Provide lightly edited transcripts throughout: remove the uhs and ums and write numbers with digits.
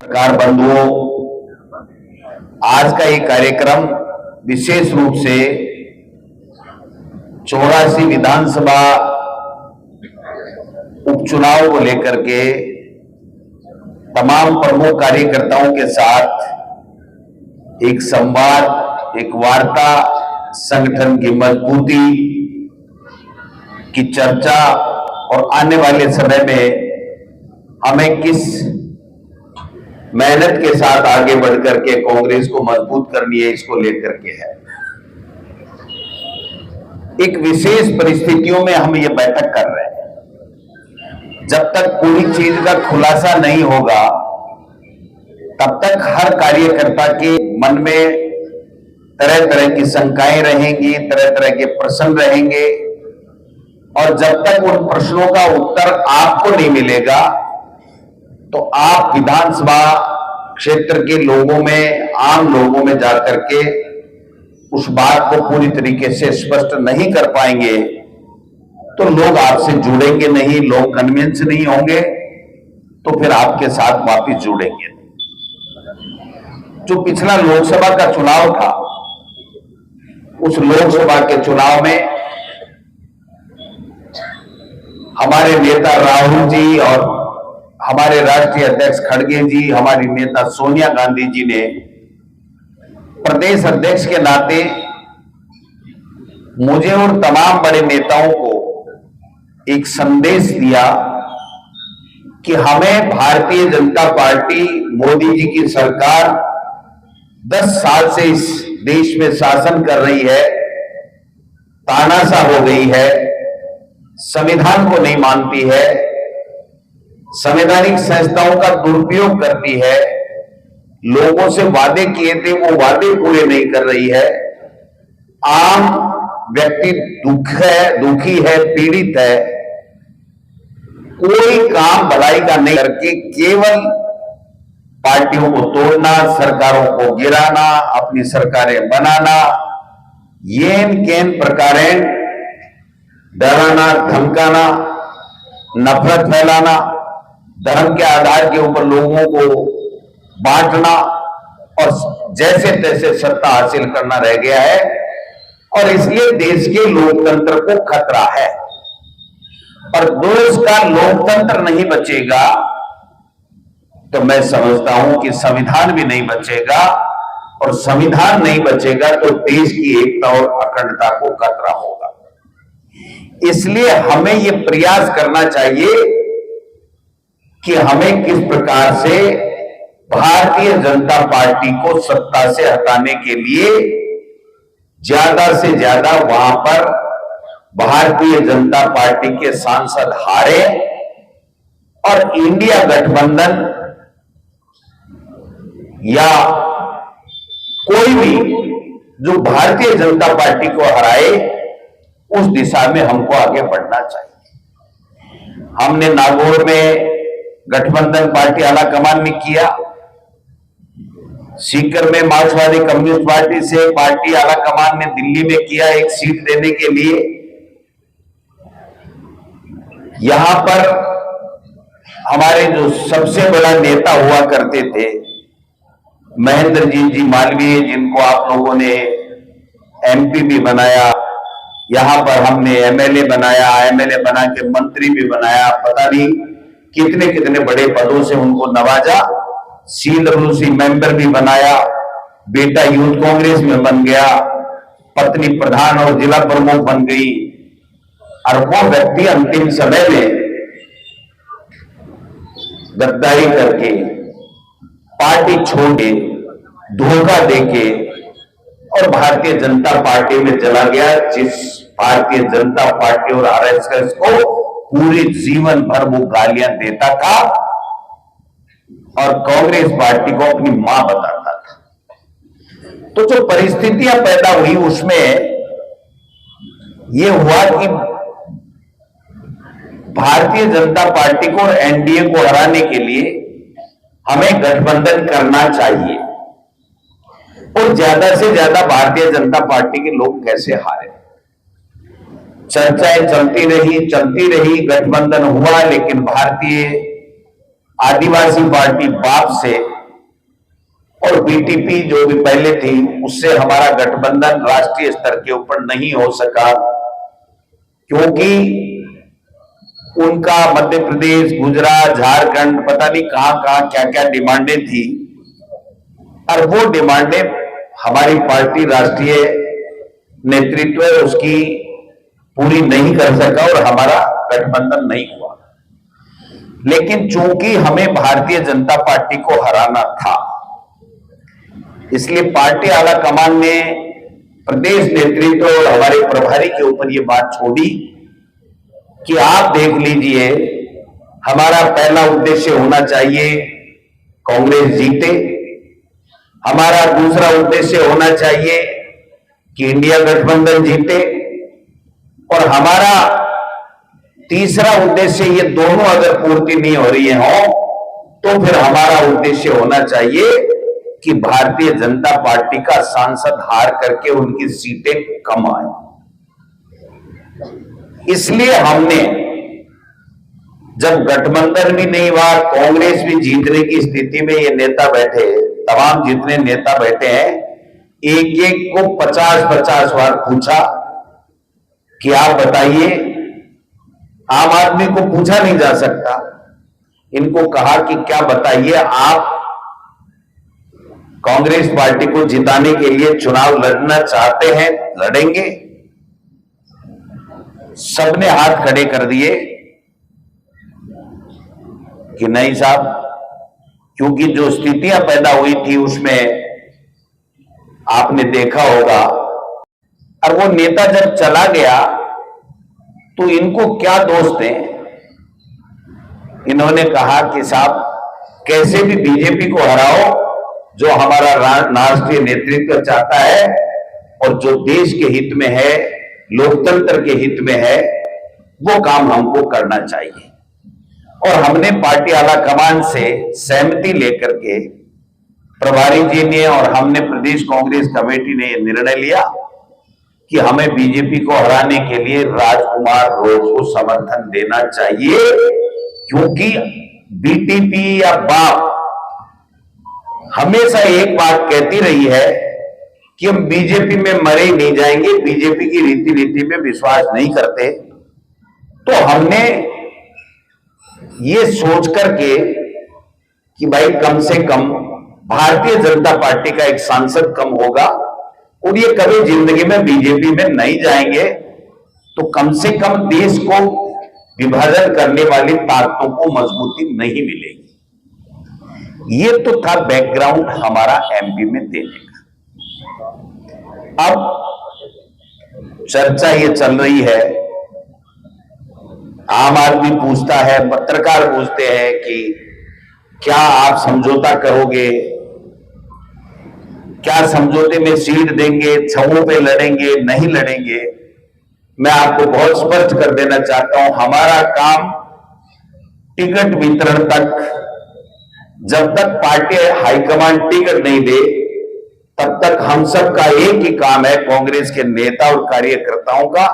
पत्रकार बंधुओं, आज का ये कार्यक्रम विशेष रूप से 84 विधानसभा उपचुनाव को लेकर के तमाम प्रमुख कार्यकर्ताओं के साथ एक संवाद, एक वार्ता, संगठन की मजबूती की चर्चा और आने वाले समय में हमें किस मेहनत के साथ आगे बढ़कर के कांग्रेस को मजबूत करनी है, इसको लेकर के है। एक विशेष परिस्थितियों में हम ये बैठक कर रहे हैं। जब तक पूरी चीज का खुलासा नहीं होगा, तब तक हर कार्यकर्ता के मन में तरह तरह की शंकाएं रहेंगी, तरह तरह के प्रश्न रहेंगे, और जब तक उन प्रश्नों का उत्तर आपको नहीं मिलेगा, तो आप विधानसभा क्षेत्र के लोगों में, आम लोगों में जाकर के उस बात को पूरी तरीके से स्पष्ट नहीं कर पाएंगे, तो लोग आपसे जुड़ेंगे नहीं, लोग कन्विंस नहीं होंगे, तो फिर आपके साथ वापिस जुड़ेंगे। जो पिछला लोकसभा का चुनाव था, उस लोकसभा के चुनाव में हमारे नेता राहुल जी और हमारे राष्ट्रीय अध्यक्ष खड़गे जी, हमारी नेता सोनिया गांधी जी ने प्रदेश अध्यक्ष के नाते मुझे और तमाम बड़े नेताओं को एक संदेश दिया कि हमें भारतीय जनता पार्टी, मोदी जी की सरकार 10 साल से इस देश में शासन कर रही है, तानाशाह हो गई है, संविधान को नहीं मानती है, संवैधानिक संस्थाओं का दुरुपयोग करती है, लोगों से वादे किए थे वो वादे पूरे नहीं कर रही है, आम व्यक्ति दुखी है, पीड़ित है, कोई काम भलाई का नहीं करके केवल पार्टियों को तोड़ना, सरकारों को गिराना, अपनी सरकारें बनाना, येन केन प्रकारेण डराना, धमकाना, नफरत फैलाना, धर्म के आधार के ऊपर लोगों को बांटना और जैसे तैसे सत्ता हासिल करना रह गया है, और इसलिए देश के लोकतंत्र को खतरा है। और देश का लोकतंत्र नहीं बचेगा तो मैं समझता हूं कि संविधान भी नहीं बचेगा, और संविधान नहीं बचेगा तो देश की एकता और अखंडता को खतरा होगा। इसलिए हमें यह प्रयास करना चाहिए कि हमें किस प्रकार से भारतीय जनता पार्टी को सत्ता से हटाने के लिए ज्यादा से ज्यादा वहां पर भारतीय जनता पार्टी के सांसद हारे, और इंडिया गठबंधन या कोई भी जो भारतीय जनता पार्टी को हराए, उस दिशा में हमको आगे बढ़ना चाहिए। हमने नागौर में गठबंधन पार्टी आलाकमान में किया, सीकर में मार्क्सवादी कम्युनिस्ट पार्टी से पार्टी आलाकमान ने दिल्ली में किया एक सीट देने के लिए। यहां पर हमारे जो सबसे बड़ा नेता हुआ करते थे महेंद्र जी मालवीय, जिनको आप लोगों ने एमपी भी बनाया, यहां पर हमने एमएलए बनाया, एमएलए बना के मंत्री भी बनाया, पता नहीं कितने कितने बड़े पदों से उनको नवाजा, CWC मेंबर भी बनाया, बेटा यूथ कांग्रेस में बन गया, पत्नी प्रधान और जिला प्रमुख बन गई, और वो व्यक्ति अंतिम समय में गद्दारी करके, पार्टी छोड़ के, धोखा देके और भारतीय जनता पार्टी में चला गया, जिस भारतीय जनता पार्टी और आरएसएस को पूरे जीवन भर वो गालियां देता था और कांग्रेस पार्टी को अपनी मां बताता था। तो जो परिस्थितियां पैदा हुई उसमें यह हुआ कि भारतीय जनता पार्टी को और एनडीए को हराने के लिए हमें गठबंधन करना चाहिए, और ज्यादा से ज्यादा भारतीय जनता पार्टी के लोग कैसे हारे। चर्चाएं चलती रही, गठबंधन हुआ, लेकिन भारतीय आदिवासी पार्टी बाप से और बीटीपी जो भी पहले थी उससे हमारा गठबंधन राष्ट्रीय स्तर के ऊपर नहीं हो सका, क्योंकि उनका मध्य प्रदेश, गुजरात, झारखंड, पता नहीं कहां कहां क्या क्या डिमांडें थी, और वो डिमांडें हमारी पार्टी राष्ट्रीय नेतृत्व उसकी पूरी नहीं कर सका और हमारा गठबंधन नहीं हुआ। लेकिन चूंकि हमें भारतीय जनता पार्टी को हराना था, इसलिए पार्टी आला कमान ने प्रदेश नेतृत्व और हमारे प्रभारी के ऊपर ये बात छोड़ी कि आप देख लीजिए, हमारा पहला उद्देश्य होना चाहिए कांग्रेस जीते, हमारा दूसरा उद्देश्य होना चाहिए कि इंडिया गठबंधन जीते, और हमारा तीसरा उद्देश्य, ये दोनों अगर पूर्ति नहीं हो रही हो तो फिर हमारा उद्देश्य होना चाहिए कि भारतीय जनता पार्टी का सांसद हार करके उनकी सीटें कम आए। इसलिए हमने, जब गठबंधन भी नहीं हुआ, कांग्रेस भी जीतने की स्थिति में ये नेता बैठे, तमाम जितने नेता बैठे हैं, एक एक को 50-50 बार पूछा कि आप बताइए, आम आदमी को पूछा नहीं जा सकता, इनको कहा कि क्या बताइए, आप कांग्रेस पार्टी को जिताने के लिए चुनाव लड़ना चाहते हैं, लड़ेंगे? सबने हाथ खड़े कर दिए कि नहीं साहब, क्योंकि जो स्थितियां पैदा हुई थी उसमें आपने देखा होगा, और वो नेता जब चला गया तो इनको क्या दोष दें? इन्होंने कहा कि साहब कैसे भी बीजेपी को हराओ, जो हमारा राष्ट्रीय नेतृत्व चाहता है और जो देश के हित में है, लोकतंत्र के हित में है, वो काम हमको करना चाहिए। और हमने पार्टी आला कमान से सहमति लेकर के प्रभारी जी ने और हमने प्रदेश कांग्रेस कमेटी ने यह निर्णय लिया कि हमें बीजेपी को हराने के लिए राजकुमार रोज को समर्थन देना चाहिए, क्योंकि बीटीपी या बाप हमेशा एक बात कहती रही है कि हम बीजेपी में मरे ही नहीं जाएंगे, बीजेपी की रीति नीति में विश्वास नहीं करते। तो हमने ये सोच करके कि भाई कम से कम भारतीय जनता पार्टी का एक सांसद कम होगा और ये कभी जिंदगी में बीजेपी में नहीं जाएंगे, तो कम से कम देश को विभाजन करने वाली ताकतों को मजबूती नहीं मिलेगी। ये तो था बैकग्राउंड हमारा एमपी में देने का। अब चर्चा ये चल रही है, आम आदमी पूछता है, पत्रकार पूछते हैं कि क्या आप समझौता करोगे, क्या समझौते में सीट देंगे, छवों पे लड़ेंगे, नहीं लड़ेंगे? मैं आपको बहुत स्पष्ट कर देना चाहता हूं, हमारा काम टिकट वितरण तक, जब तक पार्टी हाईकमान टिकट नहीं दे तब तक हम सब का एक ही काम है, कांग्रेस के नेता और कार्यकर्ताओं का,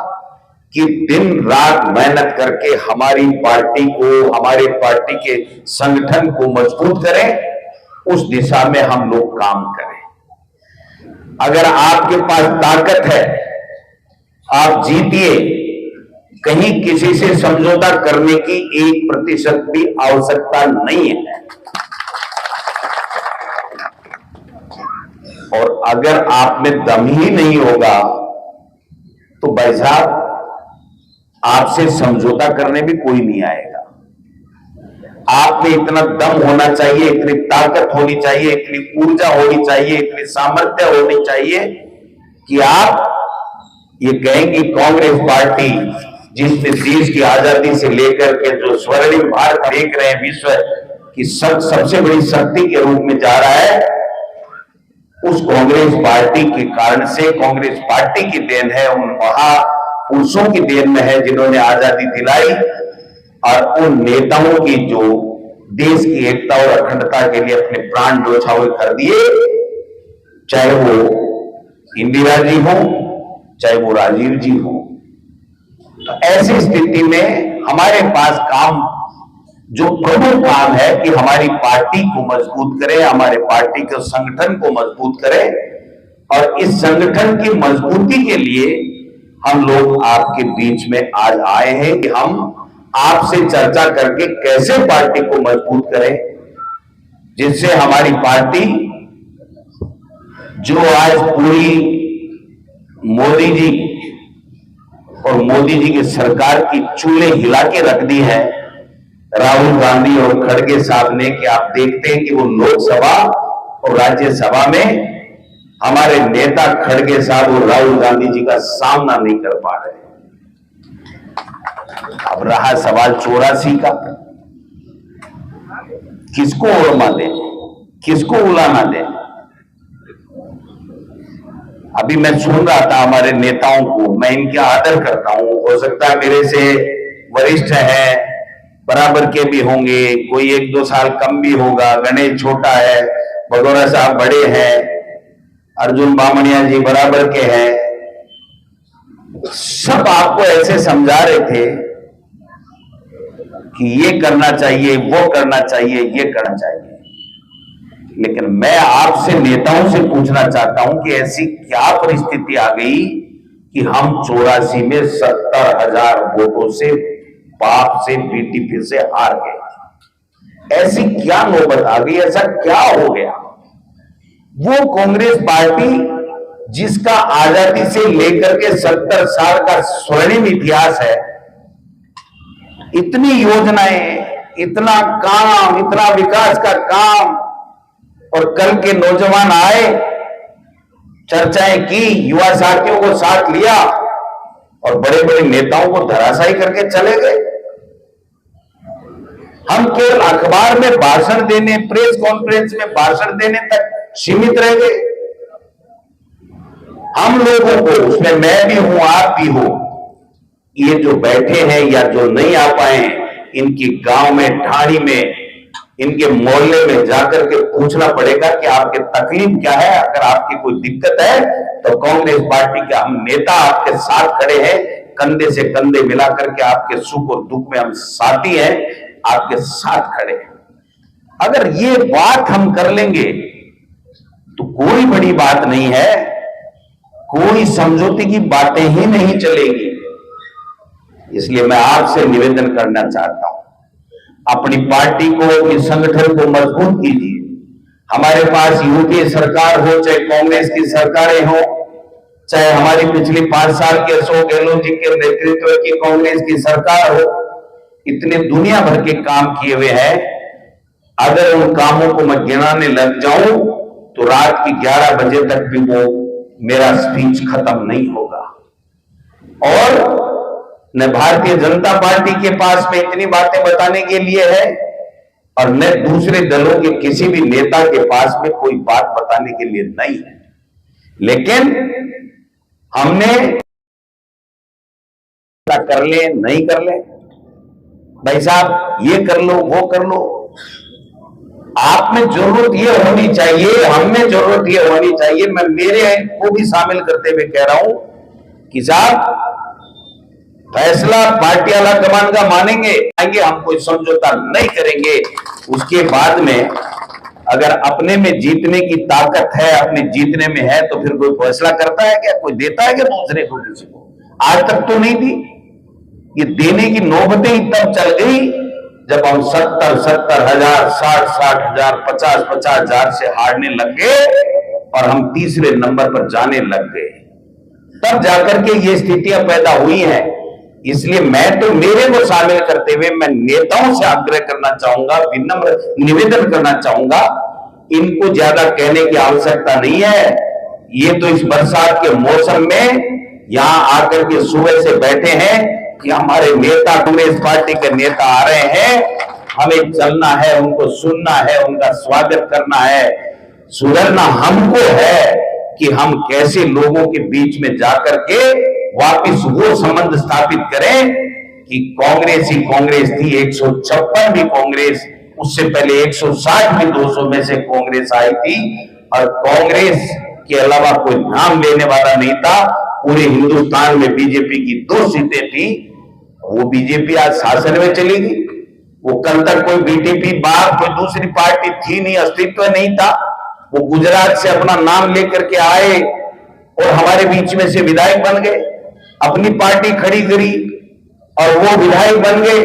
कि दिन रात मेहनत करके हमारी पार्टी को, हमारे पार्टी के संगठन को मजबूत करें, उस दिशा में हम लोग काम करें। अगर आपके पास ताकत है, आप जीतिए, कहीं किसी से समझौता करने की 1% भी आवश्यकता नहीं है। और अगर आप में दम ही नहीं होगा तो भाई साहब आपसे समझौता करने भी कोई नहीं आएगा। आप में इतना दम होना चाहिए, इतनी ताकत होनी चाहिए, इतनी ऊर्जा होनी चाहिए, इतनी सामर्थ्य होनी चाहिए कि आप ये कहेंगे कांग्रेस पार्टी जिसने देश की आजादी से लेकर के जो स्वर्णिम भारत देख रहे हैं, विश्व की सबसे बड़ी शक्ति के रूप में जा रहा है, उस कांग्रेस पार्टी के कारण से, कांग्रेस पार्टी की देन है, उन महापुरुषों की देन में है जिन्होंने आजादी दिलाई, और उन नेताओं की जो देश की एकता और अखंडता के लिए अपने प्राण न्यौछावर कर दिए, चाहे वो इंदिरा जी हो, चाहे वो राजीव जी हो। तो ऐसी स्थिति में हमारे पास काम जो प्रमुख काम है कि हमारी पार्टी को मजबूत करें, हमारे पार्टी के संगठन को मजबूत करें, और इस संगठन की मजबूती के लिए हम लोग आपके बीच में आज आए हैं कि हम आपसे चर्चा करके कैसे पार्टी को मजबूत करें, जिससे हमारी पार्टी जो आज पूरी मोदी जी और मोदी जी की सरकार की चूल्हे हिला के रख दी है राहुल गांधी और खड़गे साहब ने, कि आप देखते हैं कि वो लोकसभा और राज्यसभा में हमारे नेता खड़गे साहब और राहुल गांधी जी का सामना नहीं कर पा रहे। अब रहा सवाल 84 का, किसको उड़मा दें, किसको उड़ाना दें। अभी मैं सुन रहा था हमारे नेताओं को, मैं इनका आदर करता हूं, हो सकता है मेरे से वरिष्ठ है, बराबर के भी होंगे, कोई 1-2 साल कम भी होगा, गणेश छोटा है, भगोरा साहब बड़े हैं, अर्जुन बामणिया जी बराबर के हैं, सब आपको ऐसे समझा रहे थे कि ये करना चाहिए, वो करना चाहिए, ये करना चाहिए। लेकिन मैं आपसे नेताओं से पूछना चाहता हूं कि ऐसी क्या परिस्थिति आ गई कि हम 84 में 70,000 वोटों से पाप से बीटीपी से हार गए। ऐसी क्या नौबत आ गई, ऐसा क्या हो गया। वो कांग्रेस पार्टी जिसका आजादी से लेकर के 70 साल का स्वर्णिम इतिहास है, इतनी योजनाएं, इतना काम, इतना विकास का काम, और कल के नौजवान आए, चर्चाएं की, युवा साथियों को साथ लिया और बड़े बड़े नेताओं को धराशायी करके चले गए। हम केवल अखबार में भाषण देने, प्रेस कॉन्फ्रेंस में भाषण देने तक सीमित रह गए। हम लोगों को, उसमें मैं भी हूं, आप भी हो, ये जो बैठे हैं या जो नहीं आ पाए, इनकी गांव में, ढाणी में, इनके मोहल्ले में जाकर के पूछना पड़ेगा कि आपके तकलीफ क्या है। अगर आपकी कोई दिक्कत है तो कांग्रेस पार्टी के हम नेता आपके साथ खड़े हैं, कंधे से कंधे मिलाकर के आपके सुख और दुख में हम साथी हैं, आपके साथ खड़े हैं। अगर ये बात हम कर लेंगे तो कोई बड़ी बात नहीं है, कोई समझौते की बातें ही नहीं चलेगी। इसलिए मैं आपसे निवेदन करना चाहता हूं, अपनी पार्टी को, अपने संगठन को मजबूत कीजिए। हमारे पास यूपीए सरकार हो, चाहे कांग्रेस की सरकारें हो, चाहे हमारी पिछली 5 साल के अशोक गहलोत जी के नेतृत्व की कांग्रेस की सरकार हो, इतने दुनिया भर के काम किए हुए हैं। अगर उन कामों को मैं गिनाने लग जाऊं तो रात की 11 बजे तक भी वो मेरा स्पीच खत्म नहीं होगा। और न भारतीय जनता पार्टी के पास में इतनी बातें बताने के लिए है, और न दूसरे दलों के किसी भी नेता के पास में कोई बात बताने के लिए नहीं है। लेकिन हमने कर ले, नहीं कर ले, भाई साहब ये कर लो, वो कर लो, आप में जरूरत ये होनी चाहिए, हम में जरूरत ये होनी चाहिए, मैं मेरे को भी शामिल करते हुए कह रहा हूं कि साहब फैसला पार्टी वाला कमान का मानेंगे, आएंगे, हम कोई समझौता नहीं करेंगे। उसके बाद में अगर अपने में जीतने की ताकत है, अपने जीतने में है, तो फिर कोई फैसला करता है क्या, कोई देता है क्या दूसरे को, किसी को? आज तक तो नहीं दी। ये देने की नौबतें ही तब चल गई जब हम 70,000, 60,000, 50,000 से हारने लग गए और हम तीसरे नंबर पर जाने लग गए, तब जाकर के ये स्थितियां पैदा हुई हैं। इसलिए मैं तो मेरे को शामिल करते हुए मैं नेताओं से आग्रह करना चाहूंगा, विनम्र निवेदन करना चाहूंगा, इनको ज्यादा कहने की आवश्यकता नहीं है। ये तो इस बरसात के मौसम में यहां आकर के सुबह से बैठे हैं कि हमारे नेता, कांग्रेस पार्टी के नेता आ रहे हैं, हमें चलना है, उनको सुनना है, उनका स्वागत करना है। सुधरना हमको है कि हम कैसे लोगों के बीच में जाकर के वापिस वो संबंध स्थापित करें कि कांग्रेस ही कांग्रेस थी, 156 भी कांग्रेस, उससे पहले 160 भी 200 में से कांग्रेस आई थी, और कांग्रेस के अलावा कोई नाम लेने वाला नहीं था। पूरे हिंदुस्तान में बीजेपी की 2 सीटें थी, वो बीजेपी आज शासन में चली गई, वो कल तक कोई बीटीपी बाप कोई दूसरी पार्टी थी नहीं, अस्तित्व नहीं था। वो गुजरात से अपना नाम लेकर के आए और हमारे बीच में से विधायक बन गए, अपनी पार्टी खड़ी करी और वो विधायक बन गए।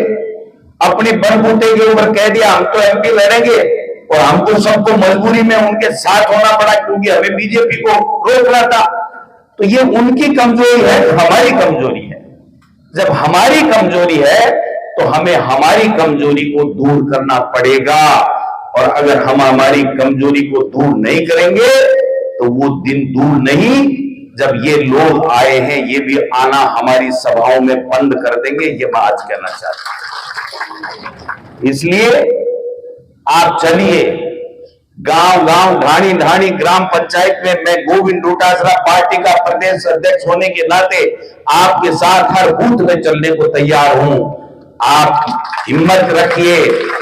अपनी बलबूते के ऊपर कह दिया हम तो एमपी लड़ेंगे, और हमको सबको मजबूरी में उनके साथ होना पड़ा क्योंकि हमें बीजेपी को रोकना था। तो ये उनकी कमजोरी है, हमारी कमजोरी है। जब हमारी कमजोरी है तो हमें हमारी कमजोरी को दूर करना पड़ेगा, और अगर हम हमारी कमजोरी को दूर नहीं करेंगे तो वो दिन दूर नहीं जब ये लोग आए हैं ये भी आना हमारी सभाओं में बंद कर देंगे। ये मैं आज कहना चाहता हूं। इसलिए आप चलिए गांव गांव ढाणी ढाणी ग्राम पंचायत में, मैं गोविंद डोटासरा पार्टी का प्रदेश अध्यक्ष होने के नाते आपके साथ हर बूथ में चलने को तैयार हूं। आप हिम्मत रखिए,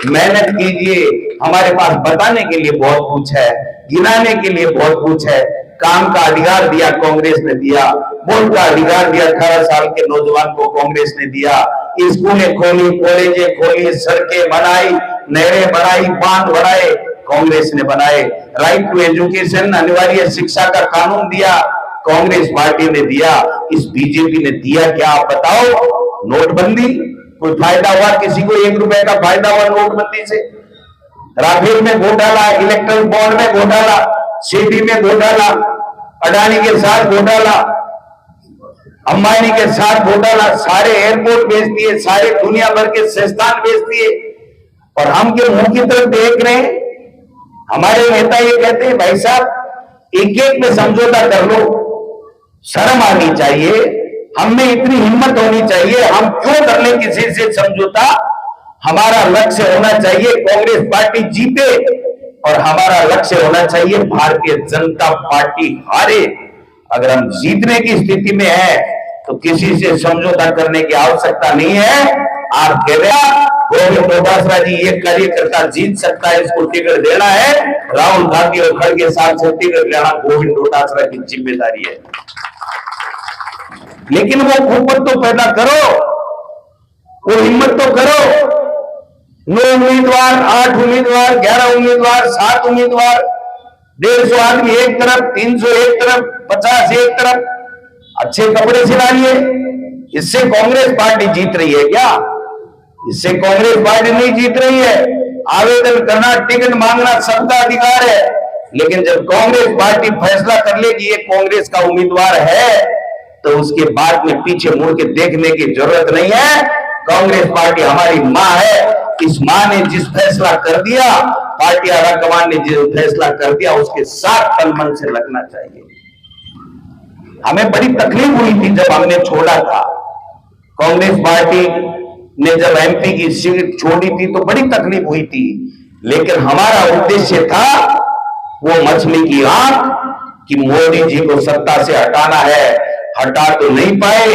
मेहनत कीजिए। हमारे पास बताने के लिए बहुत कुछ है, गिनाने के लिए बहुत कुछ है। काम का अधिकार दिया कांग्रेस ने दिया, वोट का अधिकार दिया 18 साल के नौजवान को कांग्रेस ने दिया, स्कूलें खोली, कॉलेजें खोली, सड़कें बनाई, नहरें बनाई, बांध बनाए, कांग्रेस ने बनाए। राइट टू एजुकेशन अनिवार्य शिक्षा का कानून दिया, कांग्रेस पार्टी ने दिया। इस बीजेपी ने दिया क्या आप बताओ? नोटबंदी, कोई फायदा हुआ किसी को? 1 रुपए का फायदा हुआ नोटबंदी से? राफेल में घोटाला, इलेक्ट्रल बॉन्ड में घोटाला, सीडी में घोटाला, अडानी के साथ घोटाला, अंबानी के साथ घोटाला, सारे एयरपोर्ट बेच दिए, सारे दुनिया भर के संस्थान बेच दिए, और हम के मुंह की तरफ देख रहे हैं। हमारे नेता ये कहते हैं भाई साहब एक एक में समझौता कर लो। शर्म आनी चाहिए, हम में इतनी हिम्मत होनी चाहिए। हम क्यों कर ले किसी से समझौता? हमारा लक्ष्य होना चाहिए कांग्रेस पार्टी जीते, और हमारा लक्ष्य होना चाहिए भारतीय जनता पार्टी हारे। अगर हम जीतने की स्थिति में है तो किसी से समझौता करने की आवश्यकता नहीं है। आप कह रहे हैं गोविंद डोटासरा जी ये कार्यकर्ता जीत सकता है, इसको टिकट देना है, राहुल गांधी और खड़गे साहब से टिकट लेना गोविंद डोटासरा की जिम्मेदारी है। लेकिन वो हुकूमत तो पैदा करो, वो हिम्मत तो करो। 9 उम्मीदवार, 8 उम्मीदवार, 11 उम्मीदवार, 7 उम्मीदवार, 150 आदमी एक तरफ, 300 एक तरफ, 50 एक तरफ, अच्छे कपड़े सिलाइए। इससे कांग्रेस पार्टी जीत रही है क्या? इससे कांग्रेस पार्टी नहीं जीत रही है। आवेदन करना, टिकट मांगना सबका अधिकार है, लेकिन जब कांग्रेस पार्टी फैसला कर ले कि ये कांग्रेस का उम्मीदवार है तो उसके बाद में पीछे मुड़ के देखने की जरूरत नहीं है। कांग्रेस पार्टी हमारी मां है। इस मां ने जिस फैसला कर दिया, पार्टी आला कमान ने जो फैसला कर दिया, उसके साथ तन मन से लगना चाहिए। हमें बड़ी तकलीफ हुई थी जब हमने छोड़ा था। कांग्रेस पार्टी ने जब एमपी की सीट छोड़ी थी तो बड़ी तकलीफ हुई थी, लेकिन हमारा उद्देश्य था वो मछली की आंख कि मोदी जी को सत्ता से हटाना है। हटा तो नहीं पाए,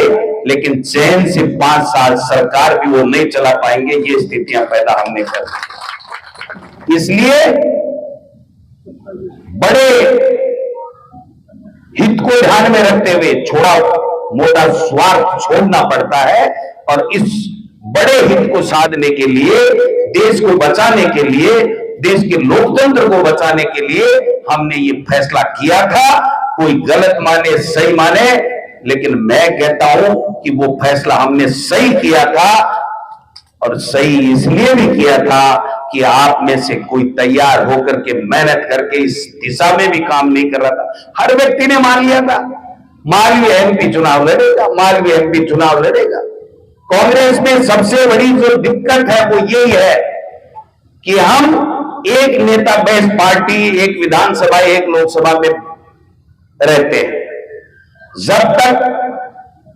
लेकिन चैन से 5 साल सरकार भी वो नहीं चला पाएंगे। ये स्थितियां पैदा हमने कर दी। इसलिए बड़े हित को ध्यान में रखते हुए छोड़ा मोटा स्वार्थ छोड़ना पड़ता है, और इस बड़े हित को साधने के लिए, देश को बचाने के लिए, देश के लोकतंत्र को बचाने के लिए हमने ये फैसला किया था। कोई गलत माने सही माने, लेकिन मैं कहता हूं कि वो फैसला हमने सही किया था, और सही इसलिए भी किया था कि आप में से कोई तैयार होकर के मेहनत करके इस दिशा में भी काम नहीं कर रहा था। हर व्यक्ति ने मान लिया था मालवीय एमपी चुनाव लड़ेगा, मालवीय एमपी चुनाव लड़ेगा। कांग्रेस में सबसे बड़ी जो दिक्कत है वो यही है कि हम एक नेता बेस पार्टी, एक विधानसभा, एक लोकसभा में रहते हैं। जब तक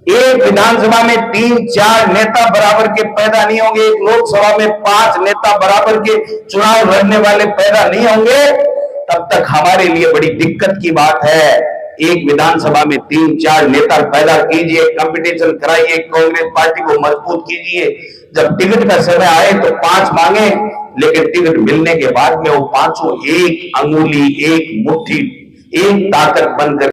एक विधानसभा में 3-4 नेता बराबर के पैदा नहीं होंगे, एक लोकसभा में 5 नेता बराबर के चुनाव लड़ने वाले पैदा नहीं होंगे, तब तक हमारे लिए बड़ी दिक्कत की बात है। एक विधानसभा में 3-4 नेता पैदा कीजिए, कंपटीशन कराइए, कांग्रेस पार्टी को मजबूत कीजिए। जब टिकट का समय आए तो 5 मांगे, लेकिन टिकट मिलने के बाद में वो 5 एक अंगुली, एक मुट्ठी, एक ताकत बनकर